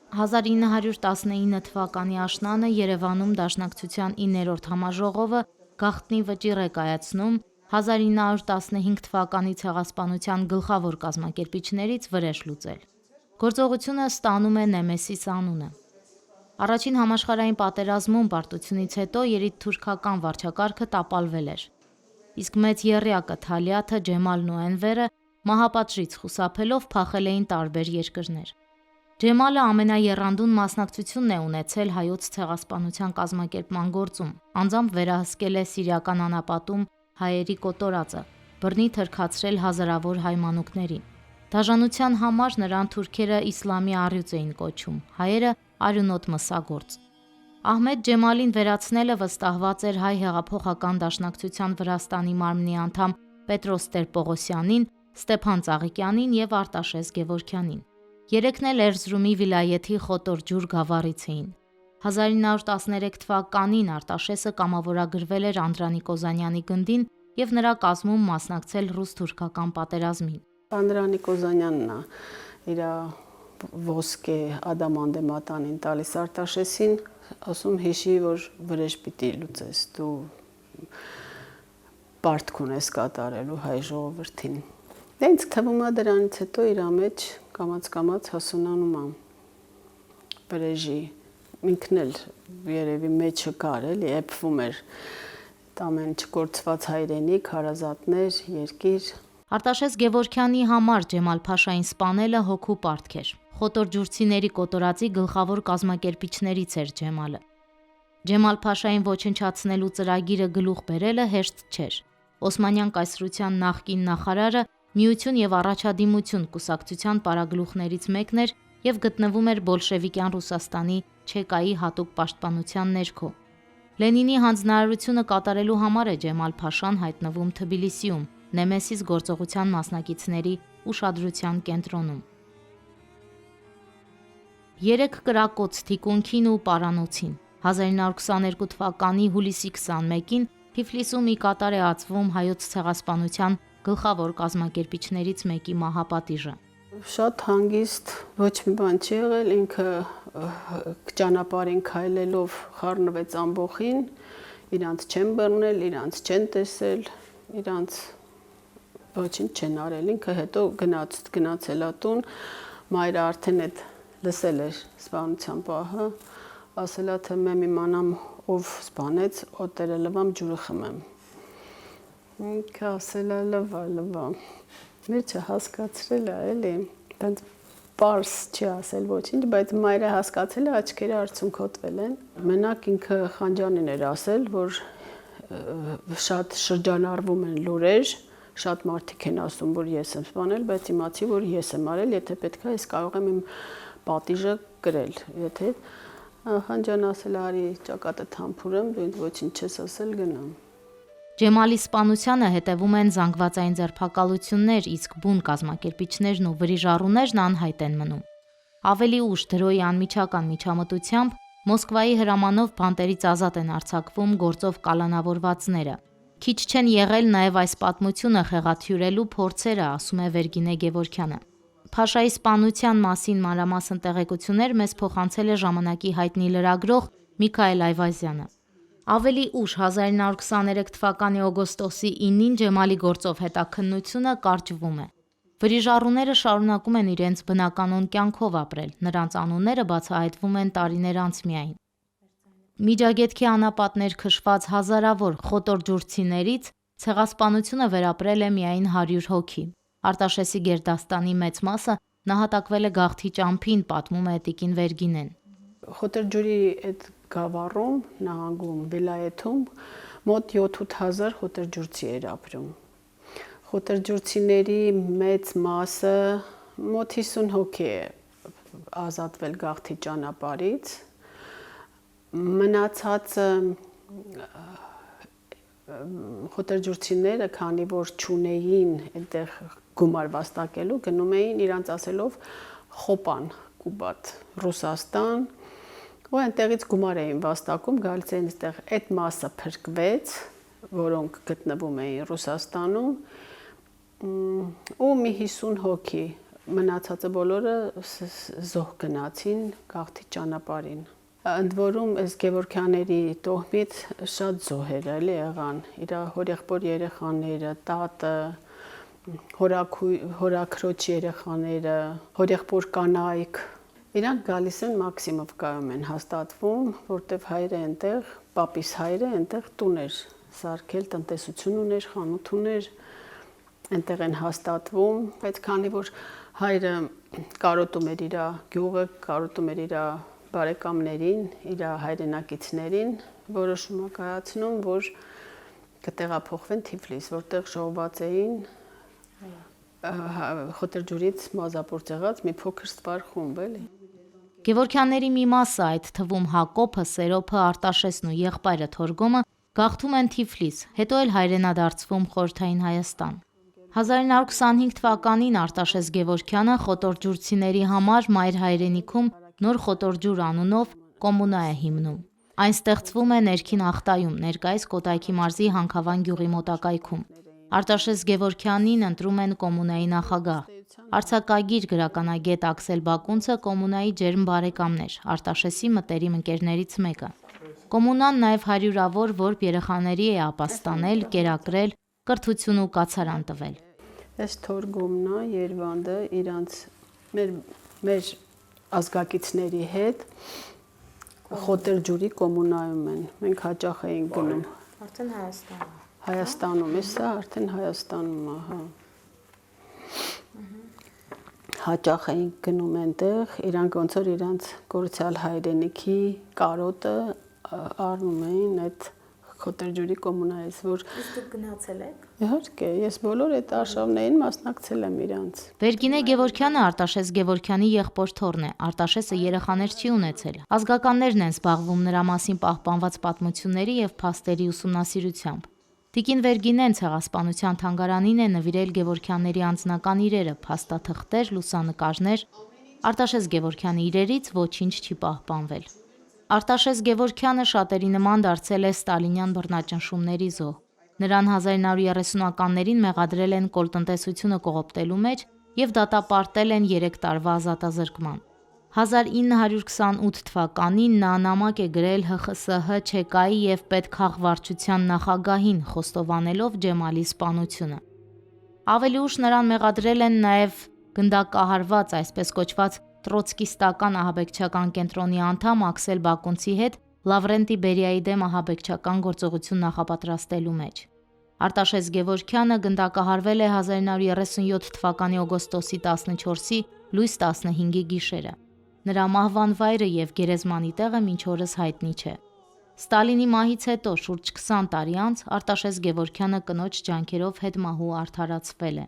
1919 թվականի աշնանը Երևանում Դաշնակցության 9-րդ համաժողովը գաղտնի վճիռ է կայացնում 1915 թվականի ցեղասպանության գլխավոր կազմակերպիչներից վրեժ լուծել։ Գործողությունը ստանում է Նեմեսիս անունը։ Առաջին համաշխարհային պատերազմում պարտությունից հետո երիտթուրքական վարչակարգը տապալվել էր։ Իսկ մեծ եռյակը Թալիաթը, Ջեմալն ու Էնվերը մահապատժից խուսափելով փախել էին տարբեր երկրներ։ Ջեմալը ամենաեռանդուն մասնակցությունն է ունեցել հայոց ցեղասպանության կազմակերպման գործում, անձամբ վերահսկել է Սիրիական անապատում հայերի կոտորածը, բռնի թրքացրել հազարավոր հայ մանուկների։ Դաժանության համար նրան թուրքերը իսլամի առյուծ էին կոչում, հայերը արյունոտ մսագործ։ Ահմեդ Ջեմալին վերացնելը վստահված էր հայ հեղափոխական դաշնակցության Վրաստանի մարմնի անդամ Պետրոս Տեր-Պողոսյանին, Ստեփան Ծաղիկյանին եւ Արտաշես Գևորգյանին։ Երեքն էլ Էրզրումի վիլայեթի Խոտոր ջուր գավառից էին։ 1913 թվականին Արտաշեսը կամավորագրվել էր Անդրանիկ Օզանյանի գնդին եւ նրա կազմում մասնակցել ռուս-թուրքական պատերազմին։ Անդրանիկ Օզանյանն է իր ոսկե ադամանդե մատանին տալիս Արտաշեսին, ասում հիշի, որ վրեժ պիտի լուծես, դու պարտք ունես կատարելու հայ ժողովրդին։ Ինձ թվում է դրանից հետո իր մեջ կամաց հասունանում է վրեժի, ինքն էլ երևի մեջը կար էլի, էփվում էր ամեն չկորցված հայրենիք, հարազատներ, երկիր։ Արտաշես Գևորգյանի համար Ջեմալ Փաշային սպանելը հոգու պարտք էր։ Խոտորջուրցիների կոտորածի գլխավոր կազմակերպիչներից էր Ջեմալը։ Ջեմալ Փաշային ոչնչացնելու ծրագիրը գլուխ բերելը հեշտ չէր։ Օսմանյան կայսրության նախկին նախարարը Միություն եւ Առաջադիմություն կուսակցության պարագլուխներից մեկն էր եւ գտնվում էր բոլշևիկյան Ռուսաստանի ՉԿ-ի հատուկ պաշտպանության ներքո։ Լենինի հանձնարարությունը կատարելու համար է Ջեմալ Փաշան հայտնվում Թբիլիսիում, Նեմեսիս գործողության մասնակիցների ուշադրության կենտրոնում։ 3 կրակոց թիկունքին ու պարանոցին 1922 թվականի հուլիսի 21-ին Թիֆլիսում ի կատար է ածվում հայոց ցեղասպանության գլխավոր կազմակերպիչներից մեկի մահապատիժը։ Շատ հանգիստ, ոչ մի բան չի եղել, ինքը ճանապարհին քայլելով խառնվեց ամբոխին, իրանց չեն բռնել, իրանց չեն տեսել, իրանց ոչինչ չեն արել, ինքը հետո գնացել է տուն, մայրը արդեն այդ լսել էր սպանության պահը, ասել է թե մեմ իմանամ ով սպանեց, օտերը լվամ ջուրը խմեմ։ Ինքը ասել է լվա։ Մեջը հասկացրել է էլի, տենց պարս չի ասել ոչինչ, բայց մայրը հասկացել է, աչքերը արցունքոտվել են։ Մենակ ինքը Խանջանին էր ասել, որ շատ շրջանառվում են լուրեր, շատ մարդիկ են ասում, որ ես եմ սպանել, բայց իմացի, որ ես եմ արել, եթե պետք է, ես կարող եմ իմ պատիժը կրել, եթե Խանջան ասել է արի ճակատը թամփուրեմ, դու ինձ ոչինչ չես ասել, գնամ։ Ջեմալի սպանությանը հետևում են զանգվածային ձերբակալություններ, իսկ բուն կազմակերպիչներն ու վրիժառուներն անհայտ են մնում։ Ավելի ուշ դրոյի անմիջական միջամտությամբ Մոսկվայի հրամանով բանտերից ազատ են արձակվում գործով կալանավորվածները։ Քիչ չեն եղել նաև այս պատմությունը խեղաթյուրելու փորձերը, ասում է Վերգինե Գևորգյանը։ Փաշայի սպանության մասին մանրամասն տեղեկություններ մեզ փոխանցել է ժամանակի հայտնի լրագրող Միքայել Այվազյանը։ Ավելի ուշ 1923 թվականի օգոստոսի 9-ին Ջեմալի գործով հետաքննությունը կարճվում է։ Վրիժառուները շարունակում են իրենց բնականոն կյանքով ապրել, նրանց անունները բացահայտվում են տարիներ անց միայն։ Միջագետքի անապատներ քշված հազարավոր խոտորջուրցիներից ցեղասպանությունը վերապրել է միայն 100 հոգի։ Արտաշեսի գերդաստանի մեծ մասը նահատակվել է գաղթի ճամփին, պատմում է Տիկին Վերգինեն։ Խոտորջուրի այդ գավառում, նահանգում, վիլայեթում մոտ 7-8 հազար խոտորջուրցի էր ապրում։ Խոտորջուրցիների մեծ մասը մոտ 50 հոգի է ազատվել գաղթի ճանապարհից։ Մնացածը խոտորջուրցիները, քանի որ չունեին այդտեղ գումար վաստակելու, գնում էին իրանց ասելով խոպան, Կուբատ, Ռուսաստան, ու այնտեղից գումար էին վաստակում, գալիս էին այդտեղ, այդ մասը փրկվեց, որոնք գտնվում էին Ռուսաստանում, ու մի 50 հոգի մնացածը բոլորը զոհ գնացին գաղթի ճանապարհին։ Ընդ որում այս Գևորգյանների տոհմից շատ զոհեր էլի եղան, իր հորեղբոր երեխաները, տատը, հորաքրոջ երեխաները, հորեղբոր կանայք, իրանք գալիս են Մաքսիմովկայում են հաստատվում, որտեվ հայրը այնտեղ, պապիս հայրը այնտեղ տուն էր սարքել, տնտեսություն ուներ, խանութ ուներ, այնտեղ են հաստատվում, բայց քանի որ հայրը կարոտում էր իր գյուղը, կարոտում էր իր բարեկամներին, իր հայրենակիցներին, որոշում է կայացնում, որ կտեղափոխվեն Թիֆլիս, որտեղ ժողոված էին Խոտերջուրից մազապործ եղած մի փոքր ստվար խումբ, էլի։ Գևորգյանների մի մասը, այդ թվում Հակոբը, Սերոփը, Արտաշեսն ու եղբայրը Թորգոմը գաղթում են Թիֆլիս, հետո էլ հայրենադարձվում Խորհրդային Հայաստան։ 1925 թվականին Արտաշես Գևորգյանը խոտորջուրցիների համար մայր հայրենիքում Նոր Խոտորջուր անունով կոմունա է հիմնում։ Այն ստեղծվում է ներքին Ախտայում, ներկայիս Կոտայքի մարզի Հանքավան գյուղի մոտակայքում։ Արտաշես Գևորգյանին ընտրում են կոմունայի նախագահ։ Արձակագիր գրականագետ Աքսել Բակունցը կոմունայի ջերմ բարեկամն էր, Արտաշեսի մտերիմ ընկերներից մեկը։ Կոմունան նաև հարյուրավոր որբ երեխաների է ապաստանել, կերակրել, կրթություն ու կացարան տվել։ Այս Թորգոմն է, Երվանդը իրանց մեր ազգակիցների հետ Խոտերջուրի կոմունայում են։ Մենք հաճախ էինք գնում։ Արդեն Հայաստանում։ Հայաստանում է, սա արդեն Հայաստանում է, հա։ Հաճախ էինք գնում այնտեղ, իրանք ոնց որ իրանց կորցյալ հայրենիքի կարոտը առնում էին այդ Խոտերջուրի կոմունայից, որ Իսկ դուք գնացել եք։ Իհարկե, ես բոլոր այդ արշավներին մասնակցել եմ իրանց։ Վերգինե Գևորգյանը Արտաշես Գևորգյանի եղբոր թոռն է։ Արտաշեսը երեխաներ չի ունեցել։ Ազգականներն են զբաղվում նրա մասին պահպանված պատմությունների եւ փաստերի ուսումնասիրությամբ։ Տիկին Վերգինեն ցեղասպանության թանգարանին է նվիրել Գևորգյանների անձնական իրերը, փաստաթղթեր, լուսանկարներ։ Արտաշես Գևորգյանի իրերից ոչինչ չի պահպանվել։ Արտաշես Գևորգյանը շատերի նման դարձել է ստալինյան բռնաճնշումների զոհ։ Նրան 1930-ականներին մեղադրել են կոլտնտեսությունը կողոպտելու մեջ եւ դատապարտել են 3 տարվա ազատազրկման։ 1928 թվականին նա նամակ է գրել ՀԽՍՀ ՉԿ-ի եւ պետքաղվարչության նախագահին, խոստովանելով Ջեմալի սպանությունը։ Ավելի ուշ նրան մեղադրել են նաեւ գնդակահարված, այսպես կոչված տրոցկիստական ահաբեկչական կենտրոնի անդամ Աքսել Բակունցի հետ Լավրենտի Բերիայի դեմ ահաբեկչական գործողություն նախապատրաստելու մեջ։ Արտաշես Գևորգյանը գնդակահարվել է 1937 թվականի օգոստոսի 14-ի լույս 15-ի գիշերը։ Նրա մահվան վայրը եւ գերեզմանի տեղը մինչ օրս հայտնի չէ։ Ստալինի մահից հետո շուրջ 20 տարի անց Արտաշես Գևորգյանը կնոջ ջանքերով հետմահու արդարացվել է։